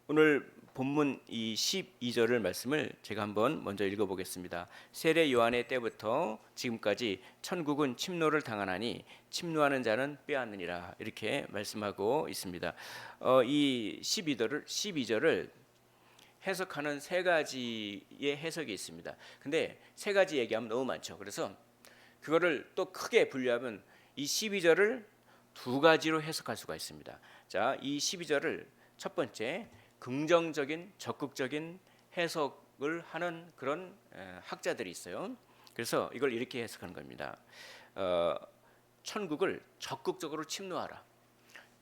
오늘 본문 이 12절을 말씀을 제가 한번 먼저 읽어보겠습니다. 세례 요한의 때부터 지금까지 천국은 침노를 당하나니 침노하는 자는 빼앗느니라 이렇게 말씀하고 있습니다. 이 12절을 해석하는 세 가지의 해석이 있습니다. 근데 세 가지 얘기하면 너무 많죠. 그래서 그거를 또 크게 분류하면 이 12절을 두 가지로 해석할 수가 있습니다. 자, 이 12절을 첫 번째 긍정적인 적극적인 해석을 하는 그런 학자들이 있어요. 그래서 이걸 이렇게 해석하는 겁니다. 천국을 적극적으로 침노하라.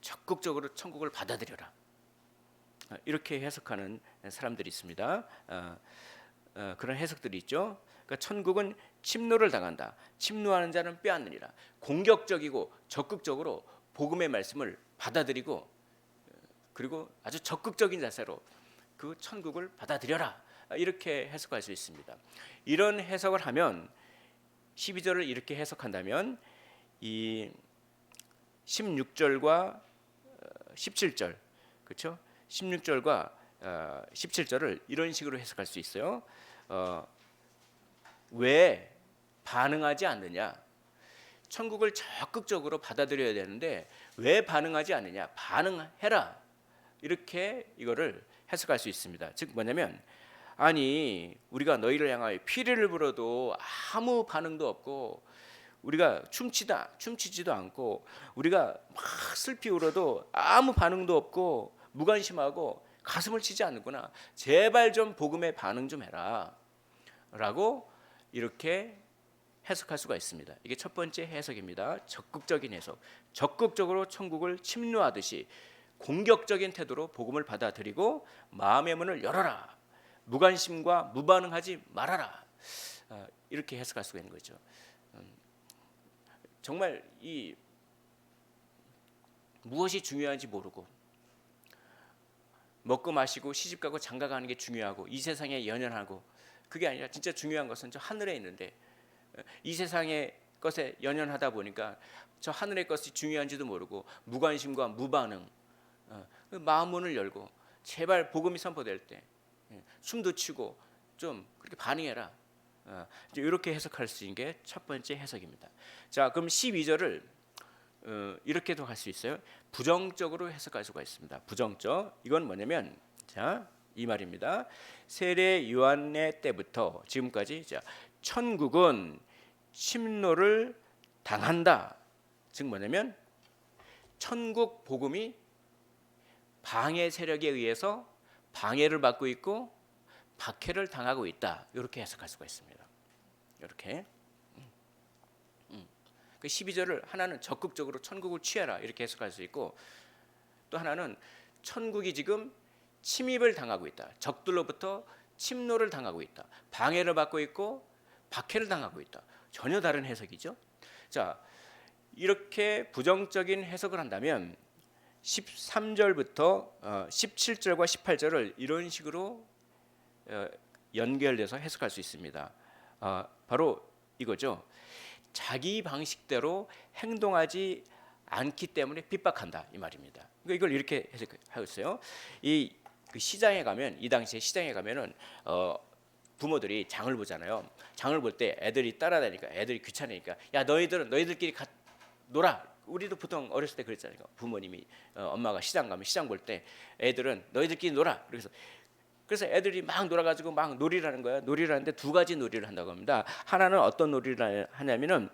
적극적으로 천국을 받아들여라. 이렇게 해석하는 사람들이 있습니다. 그런 해석들이 있죠. 그러니까 천국은 침노를 당한다. 침노하는 자는 빼앗느니라. 공격적이고 적극적으로 복음의 말씀을 받아들이고 그리고 아주 적극적인 자세로 그 천국을 받아들여라. 이렇게 해석할 수 있습니다. 이런 해석을 하면 12절을 이렇게 해석한다면 이 16절과 17절 그렇죠? 16절과 17절을 이런 식으로 해석할 수 있어요. 왜 반응하지 않느냐? 천국을 적극적으로 받아들여야 되는데 왜 반응하지 않느냐? 반응해라. 이렇게 이거를 해석할 수 있습니다. 즉 뭐냐면 아니 우리가 너희를 향하여 피리를 불어도 아무 반응도 없고 우리가 춤추지도 않고 우리가 막 슬피 울어도 아무 반응도 없고 무관심하고 가슴을 치지 않는구나. 제발 좀 복음에 반응 좀 해라 라고 이렇게 해석할 수가 있습니다. 이게 첫 번째 해석입니다. 적극적인 해석. 적극적으로 천국을 침노하듯이 공격적인 태도로 복음을 받아들이고 마음의 문을 열어라. 무관심과 무반응하지 말아라. 이렇게 해석할 수가 있는 거죠. 정말 이 무엇이 중요한지 모르고 먹고 마시고 시집가고 장가가는 게 중요하고 이 세상에 연연하고 그게 아니라 진짜 중요한 것은 저 하늘에 있는데 이 세상의 것에 연연하다 보니까 저 하늘의 것이 중요한지도 모르고 무관심과 무반응 마음 문을 열고 제발 복음이 선포될 때 춤도 추고 좀 그렇게 반응해라. 이렇게 해석할 수 있는 게 첫 번째 해석입니다. 자, 그럼 12절을 이렇게도 할 수 있어요. 부정적으로 해석할 수가 있습니다. 부정적. 이건 뭐냐면 자, 이 말입니다. 세례 요한의 때부터 지금까지 자, 천국은 침노를 당한다. 즉 뭐냐면 천국 복음이 방해 세력에 의해서 방해를 받고 있고 박해를 당하고 있다. 이렇게 해석할 수가 있습니다. 이렇게. 그 12절을 하나는 적극적으로 천국을 취하라 이렇게 해석할 수 있고 또 하나는 천국이 지금 침입을 당하고 있다. 적들로부터 침노를 당하고 있다. 방해를 받고 있고 박해를 당하고 있다. 전혀 다른 해석이죠. 자, 이렇게 부정적인 해석을 한다면 13절부터 17절과 18절을 이런 식으로 연결돼서 해석할 수 있습니다. 바로 이거죠. 자기 방식대로 행동하지 않기 때문에 핍박한다 이 말입니다. 그러니까 이걸 이렇게 해석하고 있어요. 그 시장에 가면 이 당시에 시장에 가면은 부모들이 장을 보잖아요. 장을 볼 때 애들이 따라다니까 애들이 귀찮으니까 야 너희들은 너희들끼리 놀아. 우리도 보통 어렸을 때 그랬잖아요. 부모님이 엄마가 시장 가면 시장 볼 때 애들은 너희들끼리 놀아. 그래서 애들이 막 놀아가지고 막 놀이를 하는 거야. 놀이를 하는데 두 가지 놀이를 한다고 합니다. 하나는 어떤 놀이를 하냐면은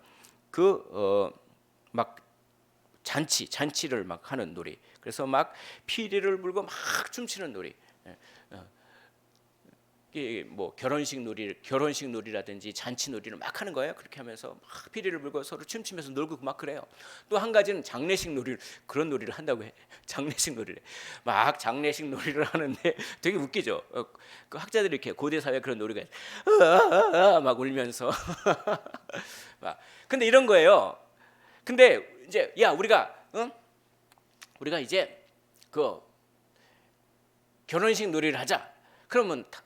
막 잔치를 막 하는 놀이. 그래서 막 피리를 불고 막 춤추는 놀이. 이게 뭐 결혼식 놀이라든지 잔치 놀이를 막 하는 거예요. 그렇게 하면서 막 피리를 불고 서로 춤추면서 놀고 막 그래요. 또 한 가지는 장례식 놀이를 그런 놀이를 한다고 해. 장례식 놀이를 막 장례식 놀이를 하는데 되게 웃기죠. 그 학자들이 이렇게 고대 사회 그런 놀이가 막 울면서 막 근데 이런 거예요. 근데 이제 야 우리가 이제 그 결혼식 놀이를 하자. 그러면 다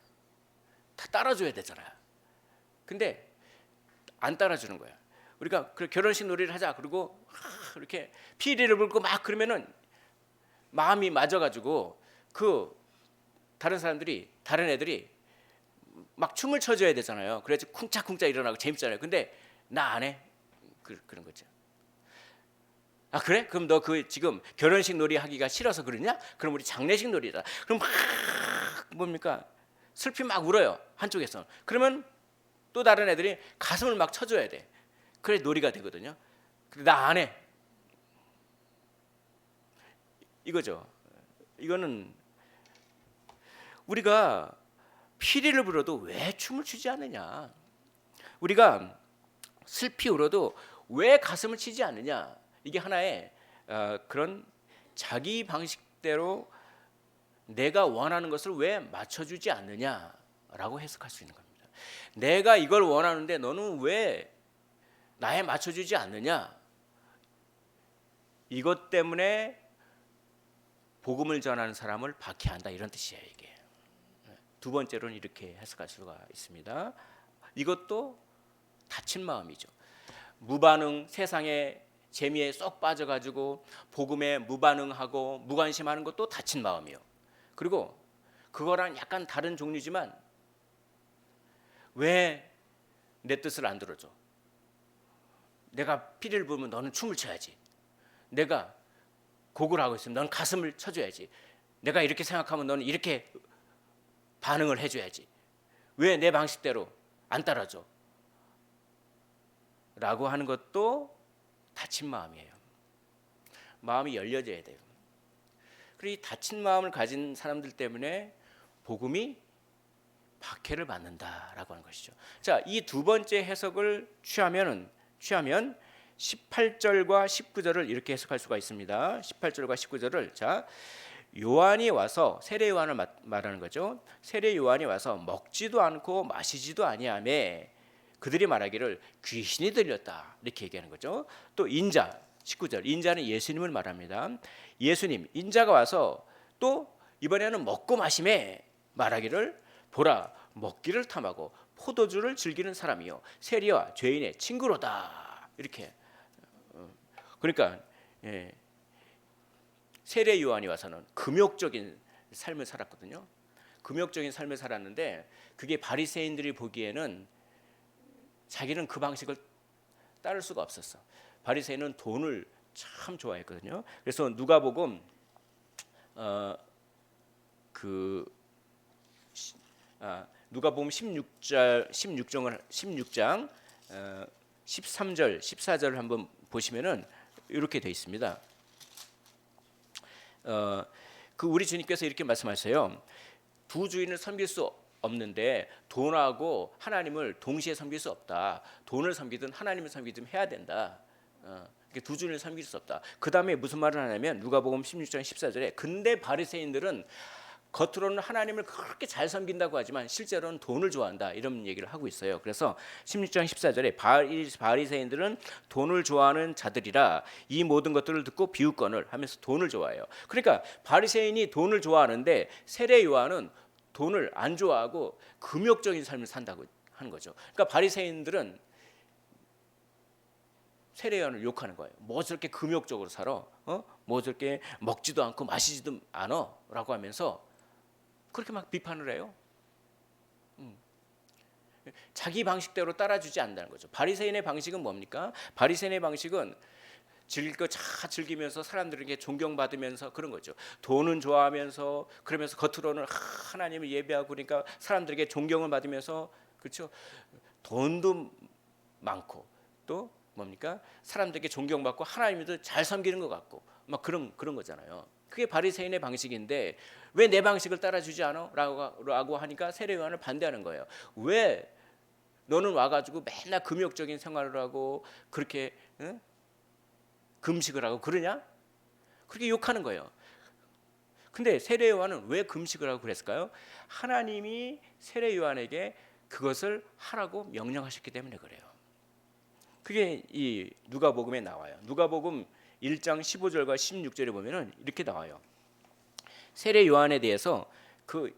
따라줘야 되잖아요. 근데 안 따라주는 거야. 우리가 결혼식 놀이를 하자. 그리고 이렇게 피리를 불고 막 그러면은 마음이 맞아가지고 그 다른 애들이 막 춤을 춰줘야 되잖아요. 그래서 쿵짝쿵짝 일어나고 재밌잖아요. 근데 나 안 해. 그런 거죠. 아 그래? 그럼 너 그 지금 결혼식 놀이 하기가 싫어서 그러냐? 그럼 우리 장례식 놀이다. 그럼 막 뭡니까? 슬피 막 울어요. 한쪽에서. 그러면 또 다른 애들이 가슴을 막 쳐줘야 돼. 그래 놀이가 되거든요. 근데 나 안 해. 이거죠. 이거는 우리가 피리를 불어도 왜 춤을 추지 않느냐? 우리가 슬피 울어도 왜 가슴을 치지 않느냐? 이게 하나의 그런 자기 방식대로 내가 원하는 것을 왜 맞춰주지 않느냐라고 해석할 수 있는 겁니다. 내가 이걸 원하는데 너는 왜 나에 맞춰주지 않느냐? 이것 때문에 복음을 전하는 사람을 박해한다 이런 뜻이에요. 이게 두 번째로는 이렇게 해석할 수가 있습니다. 이것도 다친 마음이죠. 무반응, 세상의 재미에 쏙 빠져가지고 복음에 무반응하고 무관심하는 것도 다친 마음이요. 그리고 그거랑 약간 다른 종류지만 왜 내 뜻을 안 들어줘? 내가 피리를 부으면 너는 춤을 춰야지. 내가 곡을 하고 있으면 너는 가슴을 쳐줘야지. 내가 이렇게 생각하면 너는 이렇게 반응을 해줘야지. 왜 내 방식대로 안 따라줘? 라고 하는 것도 다친 마음이에요. 마음이 열려져야 돼요. 그리고 이 다친 마음을 가진 사람들 때문에 복음이 박해를 받는다라고 하는 것이죠. 자, 이 두 번째 해석을 취하면 18절과 19절을 이렇게 해석할 수가 있습니다. 18절과 19절을 자 요한이 와서 세례 요한을 말하는 거죠. 세례 요한이 와서 먹지도 않고 마시지도 아니하매 그들이 말하기를 귀신이 들렸다 이렇게 얘기하는 거죠. 또 인자 19절 인자는 예수님을 말합니다. 예수님 인자가 와서 또 이번에는 먹고 마심에 말하기를 보라 먹기를 탐하고 포도주를 즐기는 사람이요 세리와 죄인의 친구로다 이렇게. 그러니까 세례 요한이 와서는 금욕적인 삶을 살았거든요. 금욕적인 삶을 살았는데 그게 바리새인들이 보기에는 자기는 그 방식을 따를 수가 없었어. 바리새인은 돈을 참 좋아했거든요. 그래서 누가복음 누가복음 16장 13절 14절을 한번 보시면은 이렇게 돼 있습니다. 그 우리 주님께서 이렇게 말씀하세요. 두 주인을 섬길 수 없는데 돈하고 하나님을 동시에 섬길 수 없다. 돈을 섬기든 하나님을 섬기든 해야 된다. 두 주인을 섬길 수 없다. 그 다음에 무슨 말을 하냐면 누가복음 16장 14절에 근데 바리새인들은 겉으로는 하나님을 그렇게 잘 섬긴다고 하지만 실제로는 돈을 좋아한다 이런 얘기를 하고 있어요. 그래서 16장 14절에 바리새인들은 돈을 좋아하는 자들이라 이 모든 것들을 듣고 비웃거늘 하면서 돈을 좋아해요. 그러니까 바리새인이 돈을 좋아하는데 세례 요한은 돈을 안 좋아하고 금욕적인 삶을 산다고 하는 거죠. 그러니까 바리새인들은 세례 요한을 욕하는 거예요. 뭐 저렇게 금욕적으로 살아? 뭐 저렇게 먹지도 않고 마시지도 않아라고 하면서 그렇게 막 비판을 해요. 자기 방식대로 따라주지 않는다는 거죠. 바리새인의 방식은 뭡니까? 바리새인의 방식은 즐길 거 다 즐기면서 사람들에게 존경받으면서 그런 거죠. 돈은 좋아하면서 그러면서 겉으로는 하나님을 예배하고 그러니까 사람들에게 존경을 받으면서 그렇죠. 돈도 많고 또 뭡니까? 사람들에게 존경받고 하나님도 잘 섬기는 것 같고 막 그런 거잖아요. 그게 바리새인의 방식인데 왜 내 방식을 따라주지 않아? 라고 하니까 세례 요한을 반대하는 거예요. 왜 너는 와가지고 맨날 금욕적인 생활을 하고 그렇게 금식을 하고 그러냐? 그렇게 욕하는 거예요. 근데 세례 요한은 왜 금식을 하고 그랬을까요? 하나님이 세례 요한에게 그것을 하라고 명령하셨기 때문에 그래요. 그게 이 누가복음에 나와요. 누가복음 1장 15절과 16절에 보면은 이렇게 나와요. 세례 요한에 대해서 그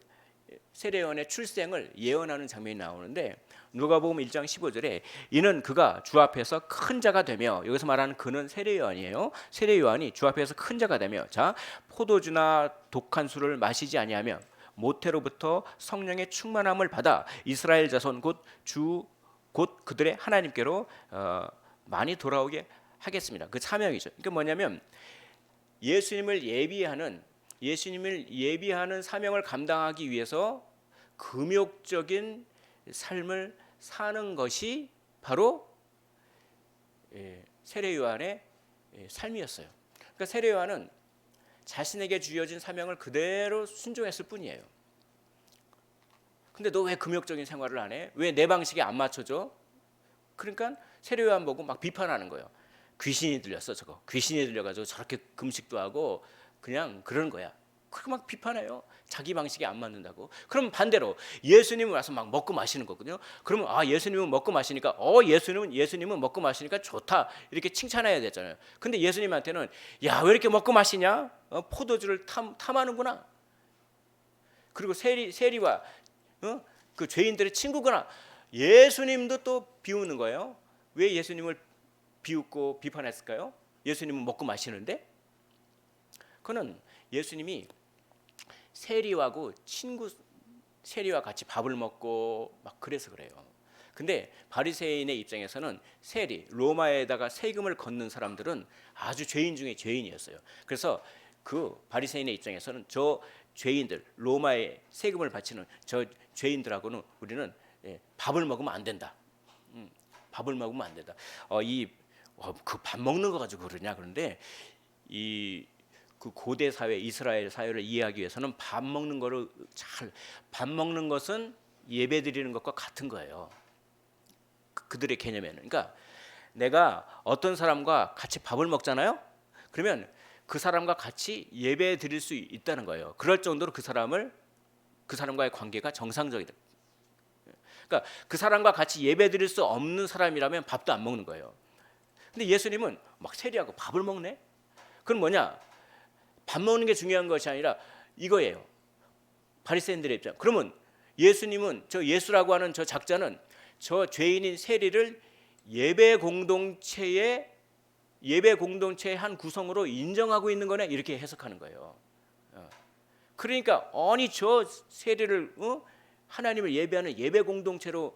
세례 요한의 출생을 예언하는 장면이 나오는데 누가복음 1장 15절에 이는 그가 주 앞에서 큰 자가 되며 여기서 말하는 그는 세례 요한이에요. 세례 요한이 주 앞에서 큰 자가 되며 자 포도주나 독한 술을 마시지 아니하며 모태로부터 성령의 충만함을 받아 이스라엘 자손 곧 그들의 하나님께로 많이 돌아오게 하겠습니다. 그 사명이죠. 그러니까 뭐냐면 예수님을 예비하는 사명을 감당하기 위해서 금욕적인 삶을 사는 것이 바로 세례 요한의 삶이었어요. 그러니까 세례 요한은 자신에게 주어진 사명을 그대로 순종했을 뿐이에요. 근데 너 왜 금욕적인 생활을 안 해? 왜 내 방식에 안 맞춰져? 그러니까 세례 요한 보고 막 비판하는 거예요. 귀신이 들렸어 저거. 귀신이 들려가지고 저렇게 금식도 하고 그냥 그러는 거야. 그렇게 막 비판해요. 자기 방식에 안 맞는다고. 그럼 반대로 예수님은 와서 막 먹고 마시는 거거든요. 그러면 예수님은 먹고 마시니까 예수님은 먹고 마시니까 좋다 이렇게 칭찬해야 되잖아요. 근데 예수님한테는 야 왜 이렇게 먹고 마시냐? 포도주를 탐하는구나. 그리고 세리와 그 죄인들의 친구구나. 예수님도 또 비웃는 거예요. 왜 예수님을 비웃고 비판했을까요? 예수님은 먹고 마시는데 그는 예수님이 세리와 같이 밥을 먹고 막 그래서 그래요. 근데 바리새인의 입장에서는 로마에다가 세금을 걷는 사람들은 아주 죄인 중에 죄인이었어요. 그래서 그 바리새인의 입장에서는 저 죄인들, 로마에 세금을 바치는 저 죄인들하고는 우리는 밥을 먹으면 안 된다. 밥을 먹으면 안 된다. 그 밥 먹는 거 가지고 그러냐 그런데 그 고대 사회 이스라엘 사회를 이해하기 위해서는 밥 먹는 것은 예배 드리는 것과 같은 거예요. 그들의 개념에는. 그러니까 내가 어떤 사람과 같이 밥을 먹잖아요. 그러면 그 사람과 같이 예배 드릴 수 있다는 거예요. 그럴 정도로 그 사람과의 관계가 정상적이다. 그러니까 그 사람과 같이 예배 드릴 수 없는 사람이라면 밥도 안 먹는 거예요. 근데 예수님은 막 세리하고 밥을 먹네? 그럼 뭐냐? 밥 먹는 게 중요한 것이 아니라 이거예요. 바리새인들의 입장. 그러면 예수님은 저 예수라고 하는 저 작자는 저 죄인인 세리를 예배 공동체의 한 구성으로 인정하고 있는 거네 이렇게 해석하는 거예요. 그러니까 아니 저 세리를 하나님을 예배하는 예배 공동체로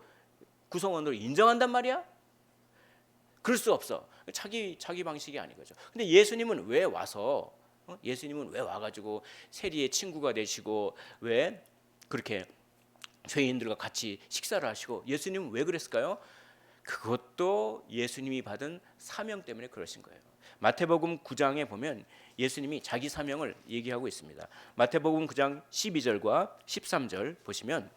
구성원으로 인정한단 말이야? 그럴 수 없어. 자기 방식이 아닌 거죠. 근데 예수님은 왜 와가지고 세리의 친구가 되시고 왜 그렇게 죄인들과 같이 식사를 하시고 예수님은 왜 그랬을까요? 그것도 예수님이 받은 사명 때문에 그러신 거예요. 마태복음 9장에 보면 예수님이 자기 사명을 얘기하고 있습니다. 마태복음 9장 12절과 13절 보시면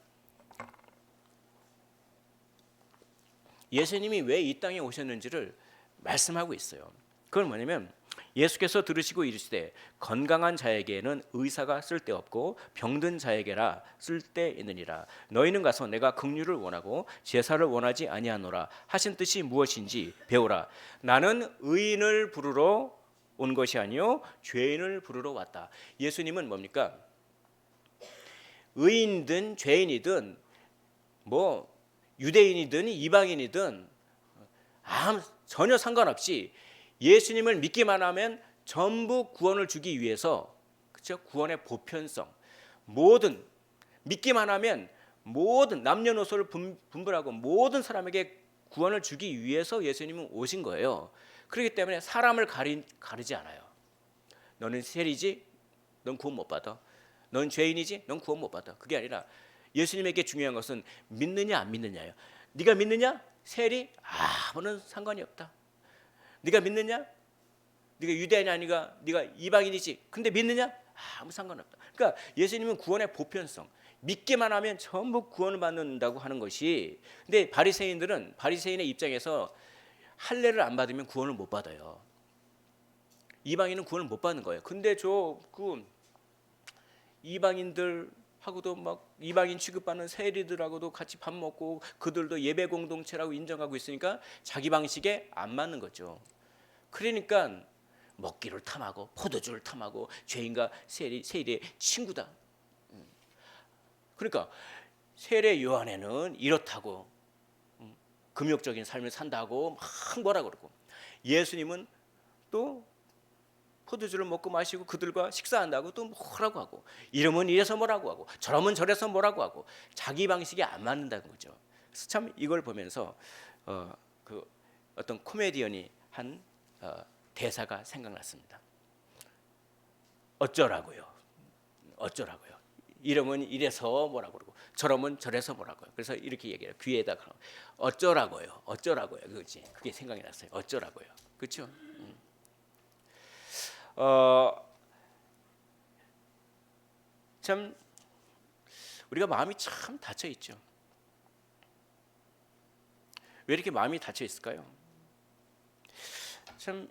예수님이 왜 이 땅에 오셨는지를 말씀하고 있어요. 그건 뭐냐면 예수께서 들으시고 이르시되 건강한 자에게는 의사가 쓸데없고 병든 자에게라 쓸데있느니라. 너희는 가서 내가 긍휼을 원하고 제사를 원하지 아니하노라 하신 뜻이 무엇인지 배우라. 나는 의인을 부르러 온 것이 아니요 죄인을 부르러 왔다. 예수님은 뭡니까? 의인이든 죄인이든 뭐 유대인이든 이방인이든 전혀 상관없이 예수님을 믿기만 하면 전부 구원을 주기 위해서 그렇죠? 구원의 보편성 믿기만 하면 모든 남녀노소를 분별하고 모든 사람에게 구원을 주기 위해서 예수님은 오신 거예요. 그렇기 때문에 사람을 가리지 않아요. 너는 세리지? 넌 구원 못 받아. 넌 죄인이지? 넌 구원 못 받아. 그게 아니라 예수님에게 중요한 것은 믿느냐 안 믿느냐예요. 네가 믿느냐? 세리? 아무런 상관이 없다. 네가 믿느냐? 네가 유대인이 아니가 네가 이방인이지. 근데 믿느냐? 아무 상관없다. 그러니까 예수님은 구원의 보편성. 믿기만 하면 전부 구원을 받는다고 하는 것이. 근데 바리새인의 입장에서 할례를 안 받으면 구원을 못 받아요. 이방인은 구원을 못 받는 거예요. 근데 이방인들하고도 막 이방인 취급받는 세리들하고도 같이 밥 먹고 그들도 예배 공동체라고 인정하고 있으니까 자기 방식에 안 맞는 거죠. 그러니까 먹기를 탐하고 포도주를 탐하고 죄인과 세리의 친구다. 그러니까 세례 요한에는 이렇다고 금욕적인 삶을 산다고 막 뭐라 그러고 예수님은 또 포도주를 먹고 마시고 그들과 식사한다고 또 뭐라고 하고, 이러면 이래서 뭐라고 하고, 저러면 저래서 뭐라고 하고, 자기 방식이 안 맞는다는 거죠. 그래서 참 이걸 보면서 그 어떤 코미디언이 한 대사가 생각났습니다. 어쩌라고요? 어쩌라고요? 이러면 이래서 뭐라고 그러고, 저러면 저래서 뭐라고요? 그래서 이렇게 얘기해요. 귀에다 어쩌라고요? 어쩌라고요? 그게 생각이 났어요. 어쩌라고요? 그렇죠? 참 우리가 마음이 참 닫혀 있죠. 왜 이렇게 마음이 닫혀 있을까요? 참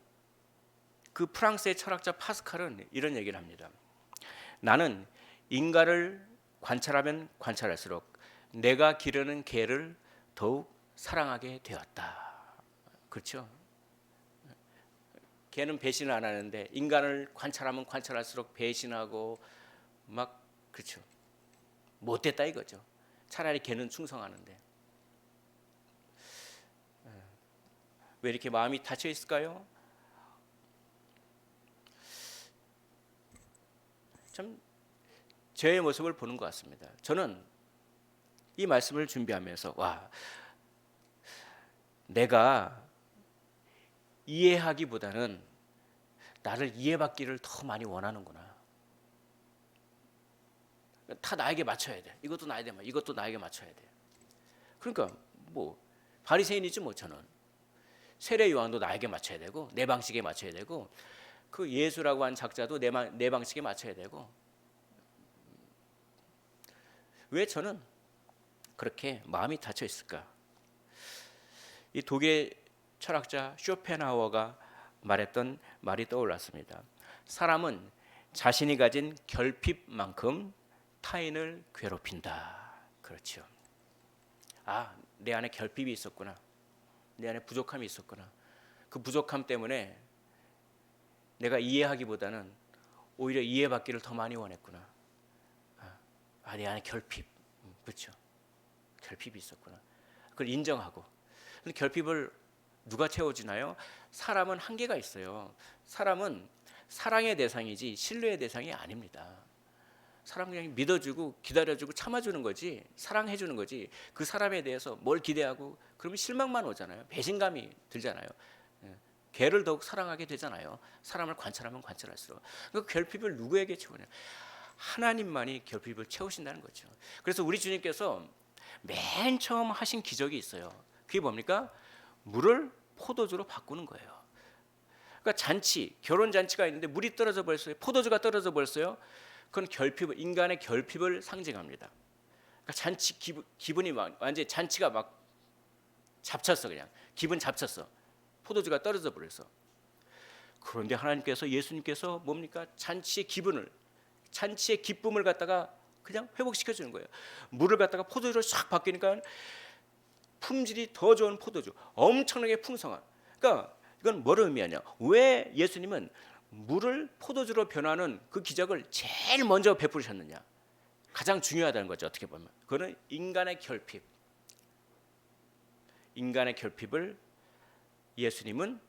그 프랑스의 철학자 파스칼은 이런 얘기를 합니다. 나는 인간을 관찰하면 관찰할수록 내가 기르는 개를 더욱 사랑하게 되었다. 그렇죠? 개는 배신을 안 하는데 인간을 관찰하면 관찰할수록 배신하고 막, 그렇죠, 못됐다 이거죠. 차라리 개는 충성하는데. 왜 이렇게 마음이 닫혀 있을까요? 참 저의 모습을 보는 것 같습니다. 저는 이 말씀을 준비하면서 내가 이해하기보다는 나를 이해받기를 더 많이 원하는구나. 다 나에게 맞춰야 돼. 이것도 나에게 이것도 나에게 맞춰야 돼. 그러니까 뭐 바리새인이지 뭐. 저는 세례 요한도 나에게 맞춰야 되고, 내 방식에 맞춰야 되고, 그 예수라고 한 작자도 내 방식에 맞춰야 되고. 왜 저는 그렇게 마음이 닫혀 있을까? 이 독일 철학자 쇼펜하우어가 말했던 말이 떠올랐습니다. 사람은 자신이 가진 결핍만큼 타인을 괴롭힌다. 그렇죠. 내 안에 결핍이 있었구나. 내 안에 부족함이 있었구나. 그 부족함 때문에 내가 이해하기보다는 오히려 이해받기를 더 많이 원했구나. 내 안에 결핍, 그렇죠. 결핍이 있었구나. 그걸 인정하고. 근데 결핍을 누가 채워주나요? 사람은 한계가 있어요. 사람은 사랑의 대상이지 신뢰의 대상이 아닙니다. 사람 그냥 믿어주고 기다려주고 참아주는 거지, 사랑해주는 거지. 그 사람에 대해서 뭘 기대하고 그러면 실망만 오잖아요. 배신감이 들잖아요. 걔를 더욱 사랑하게 되잖아요. 사람을 관찰하면 관찰할수록. 그 결핍을 누구에게 채우냐? 하나님만이 결핍을 채우신다는 거죠. 그래서 우리 주님께서 맨 처음 하신 기적이 있어요. 그게 뭡니까? 물을 포도주로 바꾸는 거예요. 그러니까 결혼 잔치가 있는데 물이 떨어져 버렸어요. 포도주가 떨어져 버렸어요. 그건 인간의 결핍을 상징합니다. 그러니까 잔치 기분이 완전히 잔치가 막 잡쳤어. 그냥 기분 잡쳤어. 포도주가 떨어져 버렸어. 그런데 하나님께서, 예수님께서 뭡니까? 잔치의 기쁨을 갖다가 그냥 회복시켜 주는 거예요. 물을 갖다가 포도주로 싹 바뀌니까 품질이 더 좋은 포도주, 엄청나게 풍성한. 그러니까 이건 뭐를 의미하냐? 왜 예수님은 물을 포도주로 변하는 그 기적을 제일 먼저 베푸셨느냐? 가장 중요하다는 거죠. 어떻게 보면 그거는 인간의 결핍을 예수님은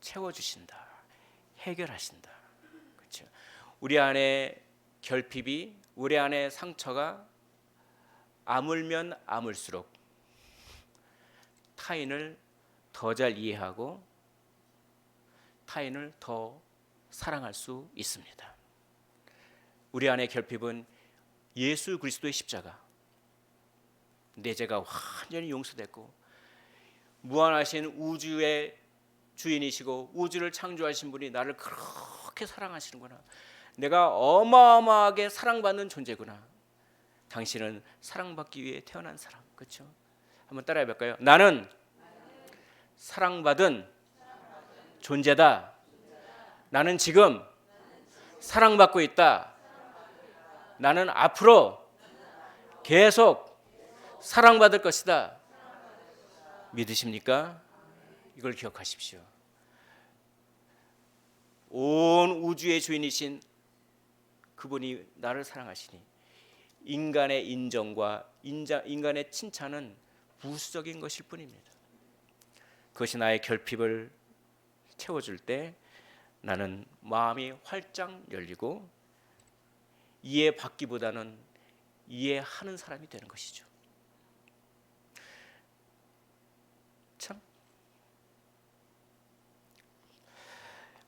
채워주신다, 해결하신다. 그렇죠? 우리 안에 결핍이, 우리 안에 상처가 아물면 아물수록 타인을 더 잘 이해하고 타인을 더 사랑할 수 있습니다. 우리 안의 결핍은 예수 그리스도의 십자가, 내 죄가 완전히 용서됐고 무한하신 우주의 주인이시고 우주를 창조하신 분이 나를 그렇게 사랑하시는구나. 내가 어마어마하게 사랑받는 존재구나. 당신은 사랑받기 위해 태어난 사람. 그렇죠? 한번 따라해 볼까요? 나는 사랑받은 존재다. 나는 지금 사랑받고 있다. 나는 앞으로 계속 사랑받을 것이다. 믿으십니까? 이걸 기억하십시오. 온 우주의 주인이신 그분이 나를 사랑하시니 인간의 인정과 인간의 칭찬은 부수적인 것일 뿐입니다. 그것이 나의 결핍을 채워줄 때 나는 마음이 활짝 열리고 이해받기보다는 이해하는 사람이 되는 것이죠. 참,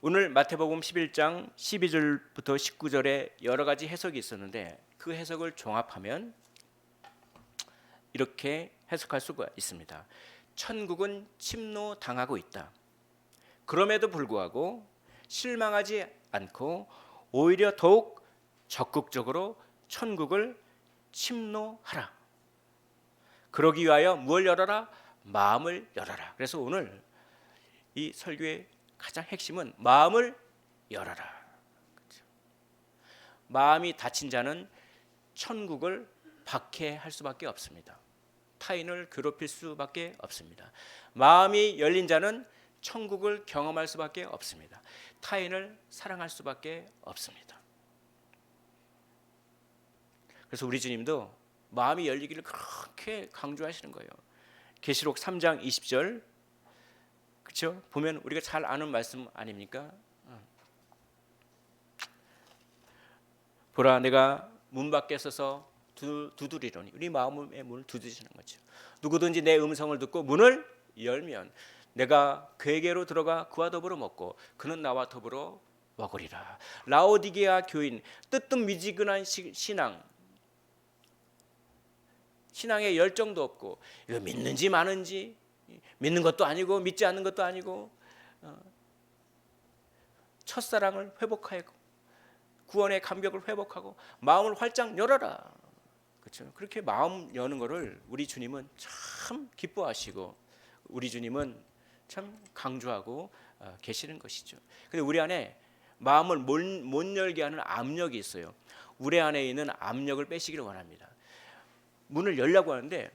오늘 마태복음 11장 12절부터 19절에 여러 가지 해석이 있었는데 그 해석을 종합하면 이렇게 해석할 수가 있습니다. 천국은 침노당하고 있다. 그럼에도 불구하고 실망하지 않고 오히려 더욱 적극적으로 천국을 침노하라. 그러기 위하여 무엇을 열어라? 마음을 열어라. 그래서 오늘 이 설교의 가장 핵심은 마음을 열어라. 그렇죠? 마음이 닫힌 자는 천국을 박해할 수밖에 없습니다. 타인을 괴롭힐 수밖에 없습니다. 마음이 열린 자는 천국을 경험할 수밖에 없습니다. 타인을 사랑할 수밖에 없습니다. 그래서 우리 주님도 마음이 열리기를 그렇게 강조하시는 거예요. 계시록 3장 20절, 그렇죠? 보면 우리가 잘 아는 말씀 아닙니까? 보라, 내가 문 밖에 서서 두드리노니. 우리 마음의 문을 두드리시는 거죠. 누구든지 내 음성을 듣고 문을 열면 내가 그에게로 들어가 그와 더불어 먹고 그는 나와 더불어 먹으리라. 라오디게아 교인, 뜨뜻미지근한 신앙의 열정도 없고 이거 믿는지 마는지, 믿는 것도 아니고 믿지 않는 것도 아니고, 첫사랑을 회복하고 구원의 감격을 회복하고 마음을 활짝 열어라. 그렇죠? 그렇게 마음 여는 것을 우리 주님은 참 기뻐하시고 우리 주님은 참 강조하고 계시는 것이죠. 근데 우리 안에 마음을 못 열게 하는 압력이 있어요. 우리 안에 있는 압력을 빼시기를 원합니다. 문을 열려고 하는데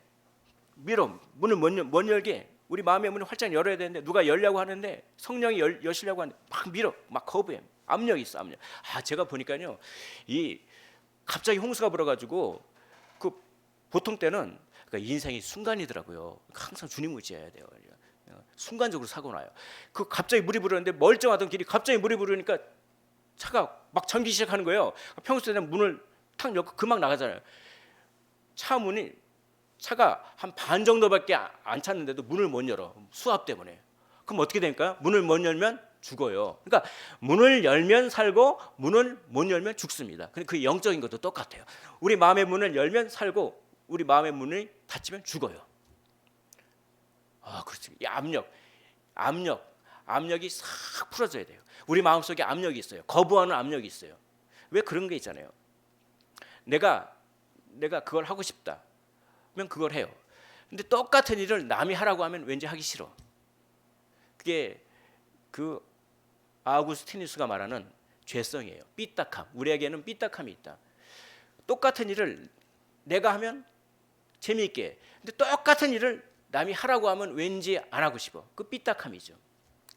문을 못 열게, 우리 마음의 문을 활짝 열어야 되는데 누가 열려고 하는데 성령이 여시려고 하는데 막 밀어, 막 거부해. 압력이 있어, 압력. 제가 보니까요, 이 갑자기 홍수가 불어가지고 그 보통 때는 그러니까 인생이 순간이더라고요. 항상 주님 의지해야 돼요. 순간적으로 사고 나요. 그 갑자기 물이 부르는데 멀쩡하던 길이 갑자기 물이 부르니까 차가 막 잠기기 시작하는 거예요. 평소에는 문을 탁 열고 금방 나가잖아요. 차가 한 반 정도밖에 안 찼는데도 문을 못 열어. 수압 때문에. 그럼 어떻게 됩니까? 문을 못 열면 죽어요. 그러니까 문을 열면 살고 문을 못 열면 죽습니다. 그 영적인 것도 똑같아요. 우리 마음의 문을 열면 살고 우리 마음의 문을 닫히면 죽어요. 그렇지. 이 압력이 싹 풀어져야 돼요. 우리 마음속에 압력이 있어요. 거부하는 압력이 있어요. 왜 그런 게 있잖아요. 내가 그걸 하고 싶다. 그러면 그걸 해요. 근데 똑같은 일을 남이 하라고 하면 왠지 하기 싫어. 그게 그 아우구스티누스가 말하는 죄성이에요. 삐딱함. 우리에게는 삐딱함이 있다. 똑같은 일을 내가 하면 재미있게, 근데 똑같은 일을 남이 하라고 하면 왠지 안 하고 싶어. 그 삐딱함이죠.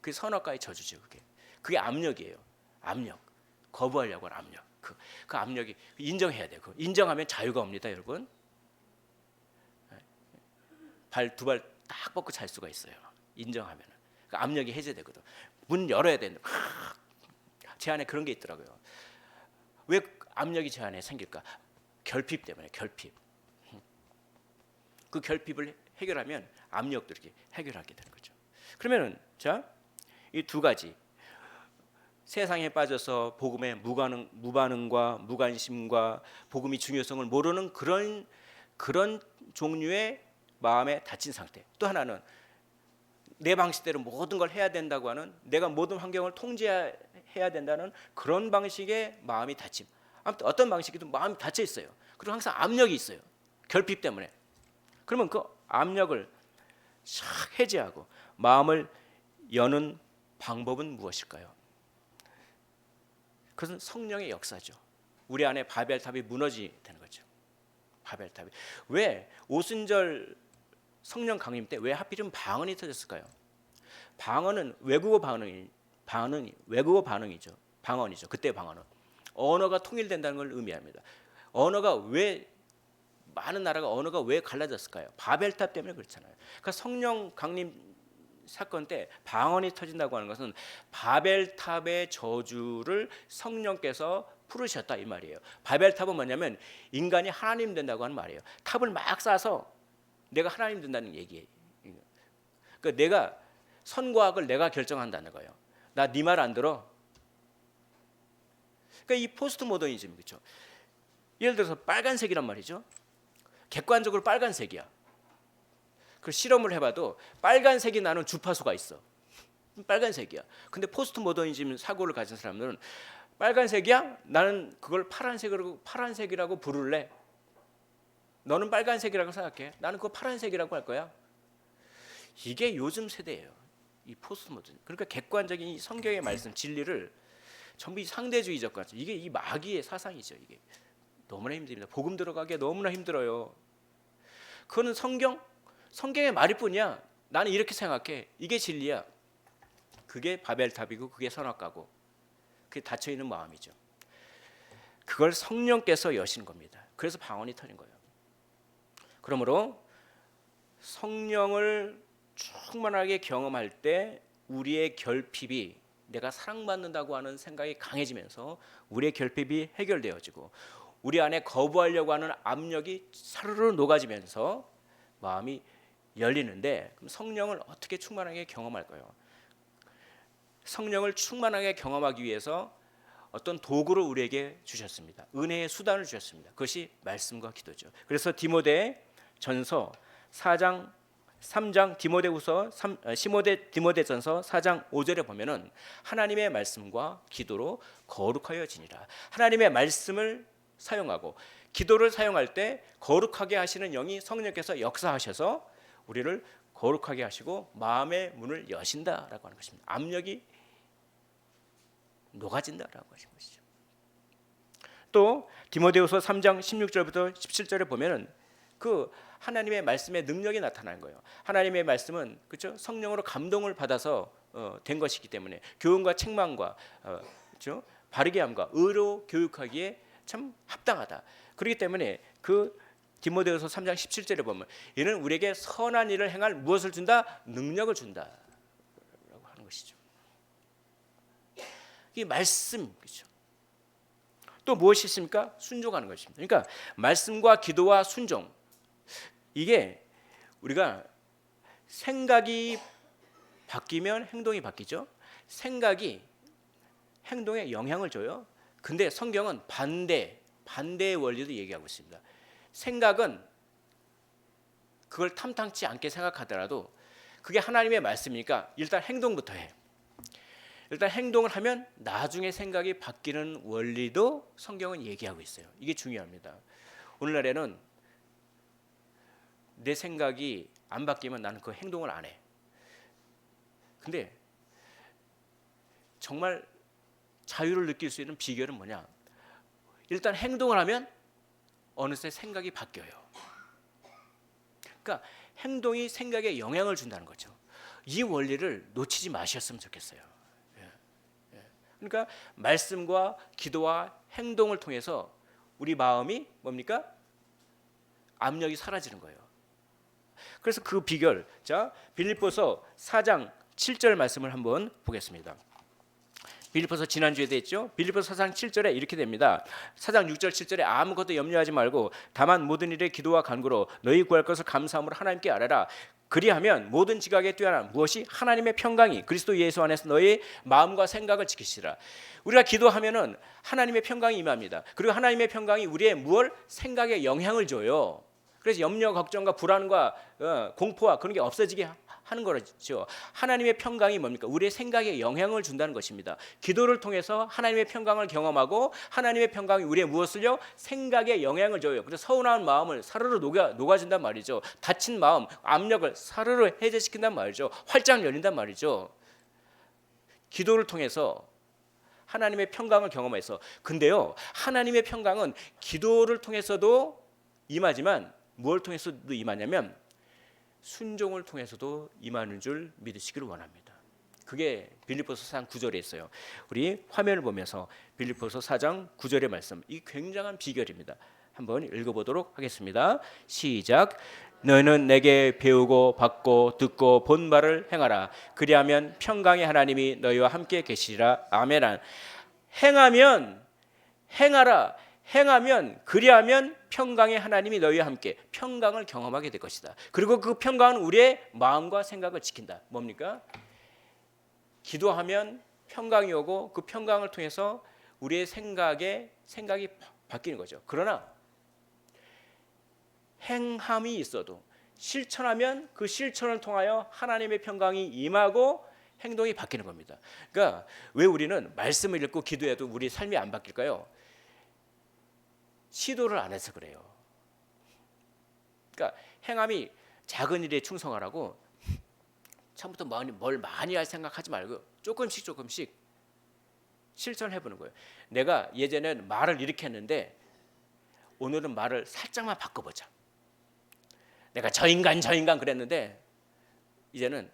그게 선악과의 저주죠. 그게 압력이에요. 압력. 거부하려고 하는 압력. 그 압력이 인정해야 돼요. 인정하면 자유가 옵니다, 여러분. 두 발 딱 뻗고 잘 수가 있어요. 인정하면 그 압력이 해제되거든. 문 열어야 되는데 제 안에 그런 게 있더라고요. 왜 압력이 제 안에 생길까? 결핍 때문에. 결핍. 그 결핍을 해결하면 압력도 이렇게 해결하게 되는 거죠. 그러면은 이 두 가지, 세상에 빠져서 복음에 무반응과 무관심과 복음의 중요성을 모르는 그런 종류의 마음에 닫힌 상태. 또 하나는 내 방식대로 모든 걸 해야 된다고 하는, 내가 모든 환경을 통제해야 된다는 그런 방식의 마음이 닫힘. 아무튼 어떤 방식이든 마음이 닫혀 있어요. 그리고 항상 압력이 있어요. 결핍 때문에. 그러면 그 압력을 싹 해제하고 마음을 여는 방법은 무엇일까요? 그것은 성령의 역사죠. 우리 안에 바벨탑이 무너지게 되는 거죠. 바벨탑이. 왜 오순절 성령 강림 때 왜 하필이면 방언이 터졌을까요? 방언은 외국어 반응이죠. 방언이죠. 그때 방언은 언어가 통일된다는 걸 의미합니다. 많은 나라가 언어가 왜 갈라졌을까요? 바벨탑 때문에 그렇잖아요. 그러니까 성령 강림 사건 때 방언이 터진다고 하는 것은 바벨탑의 저주를 성령께서 풀으셨다 이 말이에요. 바벨탑은 뭐냐면 인간이 하나님 된다고 하는 말이에요. 탑을 막 쌓아서 내가 하나님 된다는 얘기예요. 그러니까 내가 선과 악을 내가 결정한다는 거예요. 나 네 말 안 들어. 그러니까 이 포스트 모더니즘 그렇죠. 예를 들어서 빨간색이란 말이죠. 객관적으로 빨간색이야. 그 실험을 해봐도 빨간색이 나는 주파수가 있어. 빨간색이야. 근데 포스트 모더니즘 사고를 가진 사람들은 빨간색이야? 나는 그걸 파란색이라고 부를래. 너는 빨간색이라고 생각해. 나는 그거 파란색이라고 할 거야. 이게 요즘 세대예요. 이 포스트 모더니즘. 그러니까 객관적인 이 성경의 말씀 진리를 전부 이 상대주의적 같죠. 이게 이 마귀의 사상이죠. 이게 너무나 힘듭니다. 복음 들어가기에 너무나 힘들어요. 그거는 성경의 말일 뿐이야. 나는 이렇게 생각해. 이게 진리야. 그게 바벨탑이고 그게 선악과고 그게 닫혀 있는 마음이죠. 그걸 성령께서 여신 겁니다. 그래서 방언이 터진 거예요. 그러므로 성령을 충만하게 경험할 때 우리의 결핍이 내가 사랑받는다고 하는 생각이 강해지면서 우리의 결핍이 해결되어지고 우리 안에 거부하려고 하는 압력이 사르르 녹아지면서 마음이 열리는데 그럼 성령을 어떻게 충만하게 경험할까요? 성령을 충만하게 경험하기 위해서 어떤 도구를 우리에게 주셨습니다. 은혜의 수단을 주셨습니다. 그것이 말씀과 기도죠. 그래서 디모데전서 4장 3장 디모데전서 4장 5절에 보면은 하나님의 말씀과 기도로 거룩하여 지니라. 하나님의 말씀을 사용하고 기도를 사용할 때 거룩하게 하시는 영이 성령께서 역사하셔서 우리를 거룩하게 하시고 마음의 문을 여신다라고 하는 것입니다. 압력이 녹아진다라고 하신 것이죠. 또 디모데후서 3장 16절부터 17절에 보면은 그 하나님의 말씀의 능력이 나타나는 거예요. 하나님의 말씀은 그렇죠? 성령으로 감동을 받아서 된 것이기 때문에 교훈과 책망과 그렇죠? 바르게 함과 의로 교육하기에 참 합당하다. 그렇기 때문에 그 디모데후서 3장 17절에 보면 이는 우리에게 선한 일을 행할 무엇을 준다? 능력을 준다라고 하는 것이죠. 이 말씀 그렇죠? 또 무엇이 있습니까? 순종하는 것입니다. 그러니까 말씀과 기도와 순종 이게 우리가 생각이 바뀌면 행동이 바뀌죠. 생각이 행동에 영향을 줘요. 근데 성경은 반대의 원리도 얘기하고 있습니다. 생각은 그걸 탐탁지 않게 생각하더라도 그게 하나님의 말씀이니까 일단 행동부터 해. 일단 행동을 하면 나중에 생각이 바뀌는 원리도 성경은 얘기하고 있어요. 이게 중요합니다. 오늘날에는 내 생각이 안 바뀌면 나는 그 행동을 안 해. 근데 정말 자유를 느낄 수 있는 비결은 뭐냐? 일단 행동을 하면 어느새 생각이 바뀌어요. 그러니까 행동이 생각에 영향을 준다는 거죠. 이 원리를 놓치지 마셨으면 좋겠어요. 그러니까 말씀과 기도와 행동을 통해서 우리 마음이 뭡니까? 압력이 사라지는 거예요. 그래서 그 비결, 자 빌립보서 4장 7절 말씀을 한번 보겠습니다. 빌립보서 지난주에도 했죠. 빌립보서 4장 7절에 이렇게 됩니다. 4장 6절 7절에 아무것도 염려하지 말고 다만 모든 일에 기도와 간구로 너희 구할 것을 감사함으로 하나님께 아뢰라. 그리하면 모든 지각에 뛰어난 무엇이 하나님의 평강이 그리스도 예수 안에서 너희 마음과 생각을 지키시라. 우리가 기도하면은 하나님의 평강이 임합니다. 그리고 하나님의 평강이 우리의 무엇 생각에 영향을 줘요. 그래서 염려, 걱정과 불안과 공포와 그런 게 없어지게 하는 거죠. 하나님의 평강이 뭡니까? 우리의 생각에 영향을 준다는 것입니다. 기도를 통해서 하나님의 평강을 경험하고 하나님의 평강이 우리의 무엇을요? 생각에 영향을 줘요. 그래서 서운한 마음을 사르르 녹아준단 말이죠. 다친 마음, 압력을 사르르 해제시킨단 말이죠. 활짝 열린단 말이죠. 기도를 통해서 하나님의 평강을 경험해서 근데요. 하나님의 평강은 기도를 통해서도 임하지만 무엇을 통해서도 임하냐면 순종을 통해서도 임하는 줄 믿으시기를 원합니다. 그게 빌립보서 4장 9절에 있어요. 우리 화면을 보면서 빌립보서 4장 9절의 말씀, 이 굉장한 비결입니다. 한번 읽어보도록 하겠습니다. 시작. 너희는 내게 배우고 받고 듣고 본 바를 행하라. 그리하면 평강의 하나님이 너희와 함께 계시리라. 아멘. 행하면, 행하라. 행하면, 그리하면 평강의 하나님이 너희와 함께, 평강을 경험하게 될 것이다. 그리고 그 평강은 우리의 마음과 생각을 지킨다. 뭡니까? 기도하면 평강이 오고 그 평강을 통해서 우리의 생각이 바뀌는 거죠. 그러나 행함이 있어도 실천하면 그 실천을 통하여 하나님의 평강이 임하고 행동이 바뀌는 겁니다. 그러니까 왜 우리는 말씀을 읽고 기도해도 우리 삶이 안 바뀔까요? 시도를 안 해서 그래요. 그러니까 행함이 작은 일에 충성하라고 처음부터 뭘 많이 할 생각하지 말고 조금씩 실천해 보는 거예요. 내가 예전에는 말을 이렇게 했는데 오늘은 말을 살짝만 바꿔보자. 내가 저 인간 그랬는데 이제는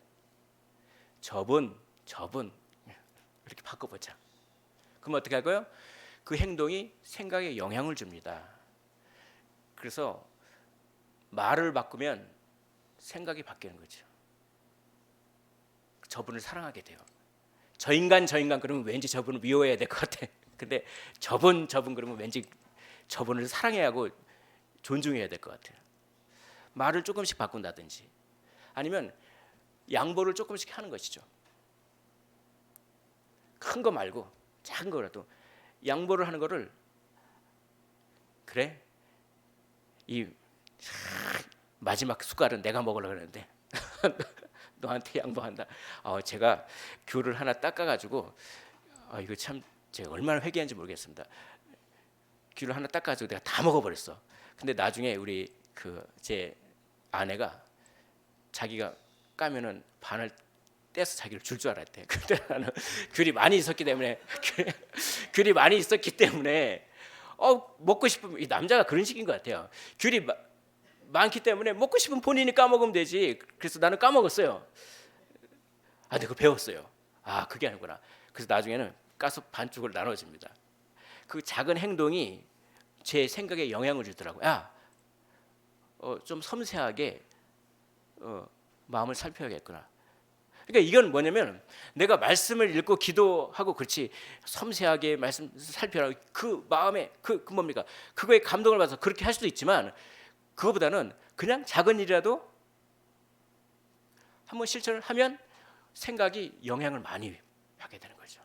저분 이렇게 바꿔보자. 그럼 어떻게 할까요? 그 행동이 생각에 영향을 줍니다. 그래서 말을 바꾸면 생각이 바뀌는 거죠. 저분을 사랑하게 돼요. 저 인간 그러면 왠지 저분을 미워해야 될 것 같아. 근데 저분 그러면 왠지 저분을 사랑해야 하고 존중해야 될 것 같아요. 말을 조금씩 바꾼다든지 아니면 양보를 조금씩 하는 것이죠. 큰 거 말고 작은 거라도 양보를 하는 거를, 그래? 이 마지막 숟갈은 내가 먹으려고 그러는데 너한테 양보한다. 제가 귤을 하나 닦아가지고 이거 참 제가 얼마나 회개한지 모르겠습니다. 귤을 하나 닦아가지고 내가 다 먹어버렸어. 근데 나중에 우리 제 아내가 자기가 까면은 반을 떼서 자기를 줄 줄 알았대. 근데 나는 귤이 많이 있었기 때문에 먹고 싶으면, 이 남자가 그런 식인 것 같아요. 귤이 많기 때문에 먹고 싶으면 본인이 까먹으면 되지. 그래서 나는 까먹었어요. 근데 그거 배웠어요. 그게 아니구나. 그래서 나중에는 까서 반쪽을 나눠줍니다. 그 작은 행동이 제 생각에 영향을 주더라고요. 좀 섬세하게 마음을 살펴야겠구나. 그러니까 이건 뭐냐면 내가 말씀을 읽고 기도하고 그렇지 섬세하게 말씀 살펴라. 그 마음에 뭡니까? 그거에 감동을 받아서 그렇게 할 수도 있지만 그거보다는 그냥 작은 일이라도 한번 실천을 하면 생각이 영향을 많이 하게 되는 거죠.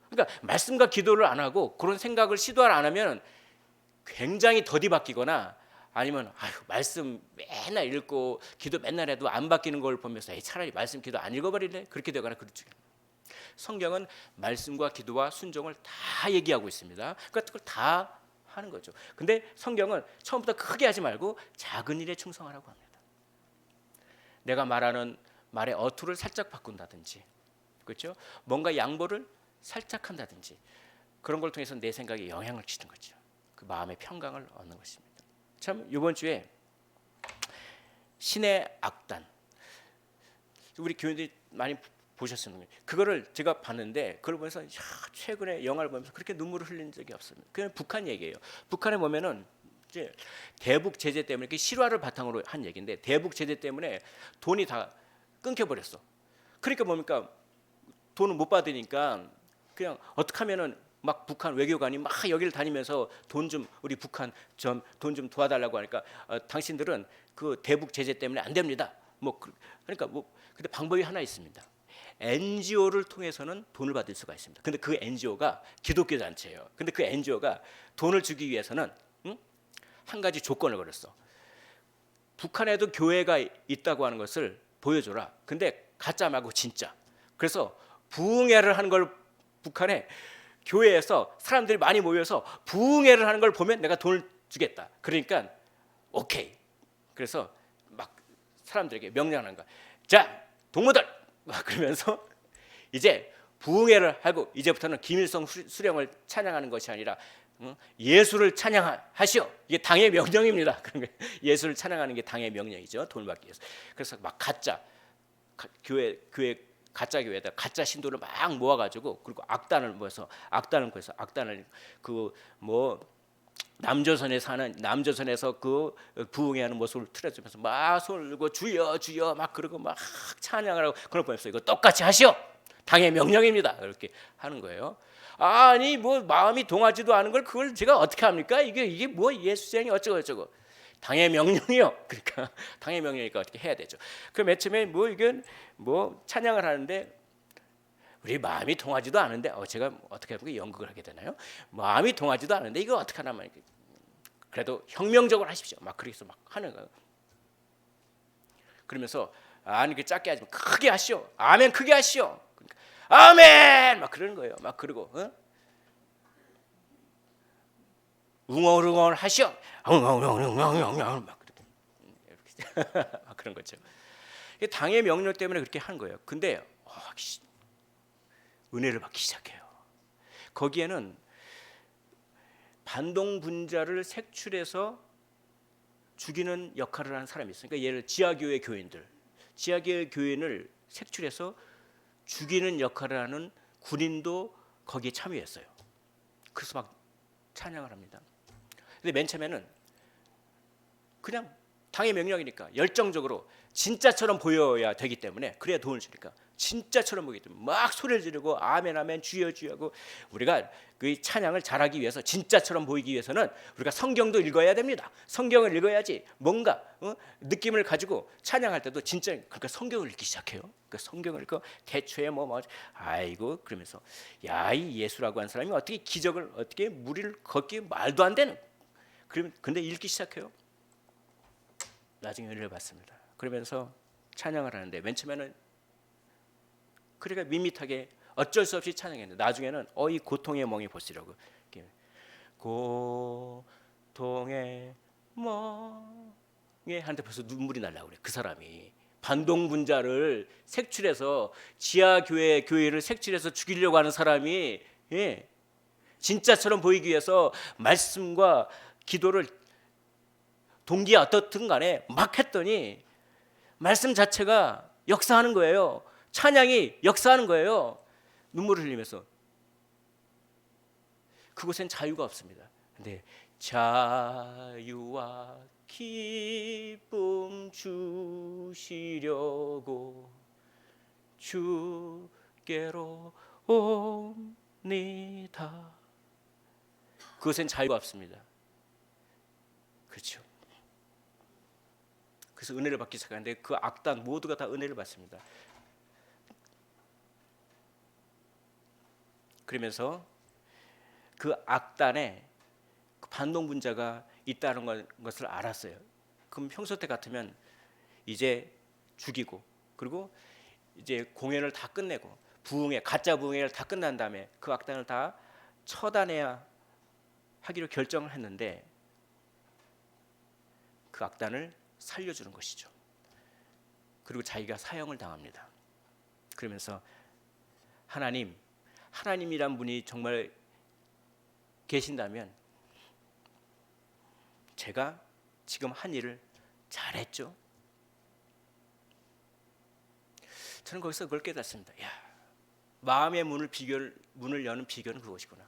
그러니까 말씀과 기도를 안 하고 그런 생각을 시도를 안 하면 굉장히 더디 바뀌거나 아니면 말씀 맨날 읽고 기도 맨날 해도 안 바뀌는 걸 보면서 차라리 말씀 기도 안 읽어버릴래? 그렇게 되거나 그렇죠. 성경은 말씀과 기도와 순종을 다 얘기하고 있습니다. 그러니까 그걸 다 하는 거죠. 근데 성경은 처음부터 크게 하지 말고 작은 일에 충성하라고 합니다. 내가 말하는 말의 어투를 살짝 바꾼다든지, 그렇죠? 뭔가 양보를 살짝 한다든지 그런 걸 통해서 내 생각에 영향을 주는 거죠. 그 마음의 평강을 얻는 것입니다. 참 이번 주에 신의 악단, 우리 교인들이 많이 보셨습니다. 그거를 제가 봤는데 그걸 보면서 최근에 영화를 보면서 그렇게 눈물을 흘린 적이 없습니다. 그냥 북한 얘기예요. 북한에 보면은 이제 대북 제재 때문에 실화를 바탕으로 한 얘기인데 대북 제재 때문에 돈이 다 끊겨 버렸어. 그러니까 뭡니까? 돈을 못 받으니까 그냥 어떻게 하면은 막 북한 외교관이 막 여기를 다니면서 우리 북한 돈 좀 도와달라고 하니까 당신들은 그 대북 제재 때문에 안 됩니다. 그러니까 근데 방법이 하나 있습니다. NGO를 통해서는 돈을 받을 수가 있습니다. 근데 그 NGO가 기독교 단체예요. 근데 그 NGO가 돈을 주기 위해서는 한 가지 조건을 걸었어. 북한에도 교회가 있다고 하는 것을 보여줘라. 근데 가짜 말고 진짜. 그래서 부흥회를 하는 걸 북한에 교회에서 사람들이 많이 모여서 부흥회를 하는 걸 보면 내가 돈을 주겠다. 그러니까 오케이. 그래서 막 사람들에게 명령하는 거야. 자, 동무들 그러면서 이제 부흥회를 하고 이제부터는 김일성 수령을 찬양하는 것이 아니라 예수를 찬양하시오. 이게 당의 명령입니다. 예수를 찬양하는 게 당의 명령이죠. 돈을 받기 위해서. 그래서 막 가짜 교회 가짜 교회에다 가짜 신도를 막 모아가지고 그리고 악단을 구해서 악단을 남조선에서 그 부흥회하는 모습을 틀어주면서 막 손을 들고 주여 주여 막 그러고 막 찬양을 하고 그럴 뻔했어요. 이거 똑같이 하시오. 당의 명령입니다. 그렇게 하는 거예요. 아니 뭐 마음이 동하지도 않은 걸 그걸 제가 어떻게 합니까? 이게 뭐 예수쟁이 어쩌고 저쩌고. 당의 명령이요. 그러니까 당의 명령이니까 어떻게 해야 되죠. 그 맨 처음에 뭐 이건 뭐 찬양을 하는데 우리 마음이 통하지도 않은데 제가 어떻게 하면 연극을 하게 되나요? 마음이 통하지도 않은데 이거 어떻게 하나 말 그래도 혁명적으로 하십시오. 막 그래서 막 하는 거예요. 그러면서 아니 그 작게 하지 마 크게 하시오. 아멘 크게 하시오. 그러니까, 아멘 막 그러는 거예요. 막 그러고 웅얼웅얼 하시오. 웅얼웅얼 막 그렇게 막 그런 거죠. 당의 명령 때문에 그렇게 하는 거예요. 근데 은혜를 받기 시작해요. 거기에는 반동 분자를 색출해서 죽이는 역할을 하는 사람이 있어요. 그러니까 예를 지하교회 교인들, 지하교회 교인을 색출해서 죽이는 역할을 하는 군인도 거기에 참여했어요. 그래서 막 찬양을 합니다. 근데 맨 처음에는 그냥 당의 명령이니까 열정적으로 진짜처럼 보여야 되기 때문에 그래야 돈을 주니까 진짜처럼 보기 때문에 막 소리를 지르고 아멘 아멘 주여 주여 하고 우리가 그 찬양을 잘하기 위해서 진짜처럼 보이기 위해서는 우리가 성경도 읽어야 됩니다. 성경을 읽어야지 뭔가 느낌을 가지고 찬양할 때도 진짜 그러니까 성경을 읽기 시작해요. 그러니까 성경을 읽고 대초에 뭐 아이고 그러면서 야 이 예수라고 하는 사람이 어떻게 기적을 어떻게 무리를 걷기 말도 안 되는 근데 읽기 시작해요. 나중에 은혜를 받습니다. 그러면서 찬양을 하는데 맨 처음에는 그러니까 밋밋하게 어쩔 수 없이 찬양했는데 나중에는 이 고통의 멍이 보시라고 고통의 멍에 하는데 벌써 눈물이 날라고 그래. 그 사람이 반동 분자를 색출해서 지하교회 교회를 색출해서 죽이려고 하는 사람이 진짜처럼 보이기 위해서 말씀과 기도를 동기가 어떻든 간에 막 했더니 말씀 자체가 역사하는 거예요. 찬양이 역사하는 거예요. 눈물을 흘리면서 그곳엔 자유가 없습니다. 근데 자유와 기쁨 주시려고 주께로 옵니다. 그것엔 자유가 없습니다. 그렇죠. 그래서 은혜를 받기 시작하는데 그 악단 모두가 다 은혜를 받습니다. 그러면서 그 악단에 반동 분자가 있다는 것을 알았어요. 그럼 평소 때 같으면 이제 죽이고 그리고 이제 공연을 다 끝내고 가짜 부흥회를 다 끝난 다음에 그 악단을 다 처단해야 하기로 결정을 했는데 그 악단을 살려주는 것이죠. 그리고 자기가 사형을 당합니다. 그러면서 하나님이란 분이 정말 계신다면 제가 지금 한 일을 잘했죠. 저는 거기서 그걸 깨닫습니다. 야, 마음의 문을 여는 비결은 그것이구나.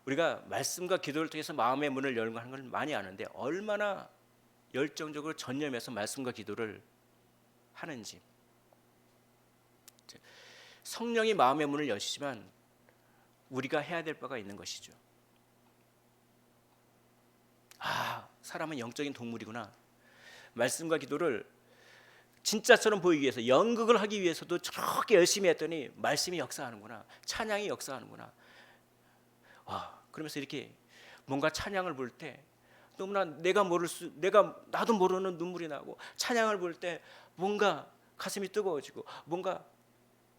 우리가 말씀과 기도를 통해서 마음의 문을 열는 걸 많이 아는데 얼마나 열정적으로 전념해서 말씀과 기도를 하는지. 성령이 마음의 문을 여시지만 우리가 해야 될 바가 있는 것이죠. 사람은 영적인 동물이구나. 말씀과 기도를 진짜처럼 보이기 위해서 연극을 하기 위해서도 저렇게 열심히 했더니 말씀이 역사하는구나. 찬양이 역사하는구나. 그러면서 이렇게 뭔가 찬양을 볼 때 너무나 나도 모르는 눈물이 나고 찬양을 볼 때 뭔가 가슴이 뜨거워지고 뭔가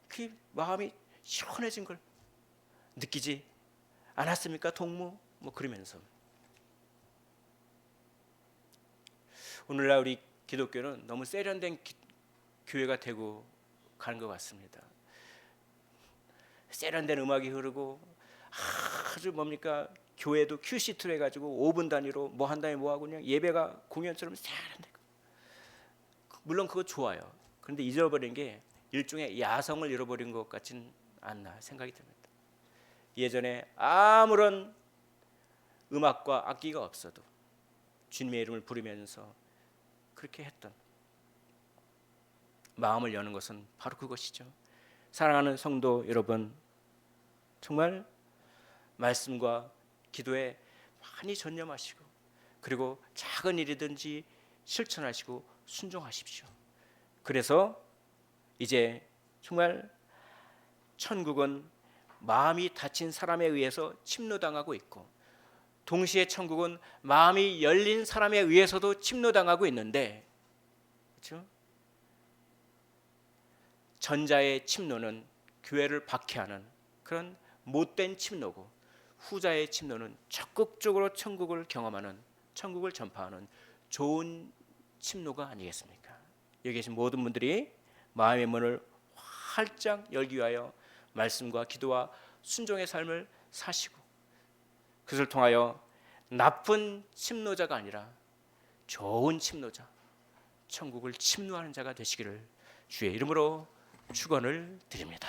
그 마음이 시원해진 걸 느끼지 않았습니까? 동무 그러면서 오늘날 우리 기독교는 너무 세련된 교회가 되고 가는 것 같습니다. 세련된 음악이 흐르고 아주 교회도 큐시트로 해가지고 5분 단위로 뭐 한 다음에 뭐 하고 그냥 예배가 공연처럼 세련되고 물론 그거 좋아요. 그런데 잊어버린 게 일종의 야성을 잃어버린 것 같진 않나 생각이 듭니다. 예전에 아무런 음악과 악기가 없어도 주님의 이름을 부르면서 그렇게 했던 마음을 여는 것은 바로 그것이죠. 사랑하는 성도 여러분, 정말 말씀과 기도에 많이 전념하시고 그리고 작은 일이든지 실천하시고 순종하십시오. 그래서 이제 정말 천국은 마음이 닫힌 사람에 의해서 침노당하고 있고 동시에 천국은 마음이 열린 사람에 의해서도 침노당하고 있는데, 그렇죠? 전자의 침노는 교회를 박해하는 그런 못된 침노고 후자의 침노는 적극적으로 천국을 경험하는, 천국을 전파하는 좋은 침노가 아니겠습니까? 여기 계신 모든 분들이 마음의 문을 활짝 열기 위하여 말씀과 기도와 순종의 삶을 사시고 그것을 통하여 나쁜 침노자가 아니라 좋은 침노자, 천국을 침노하는 자가 되시기를 주의 이름으로 축원을 드립니다.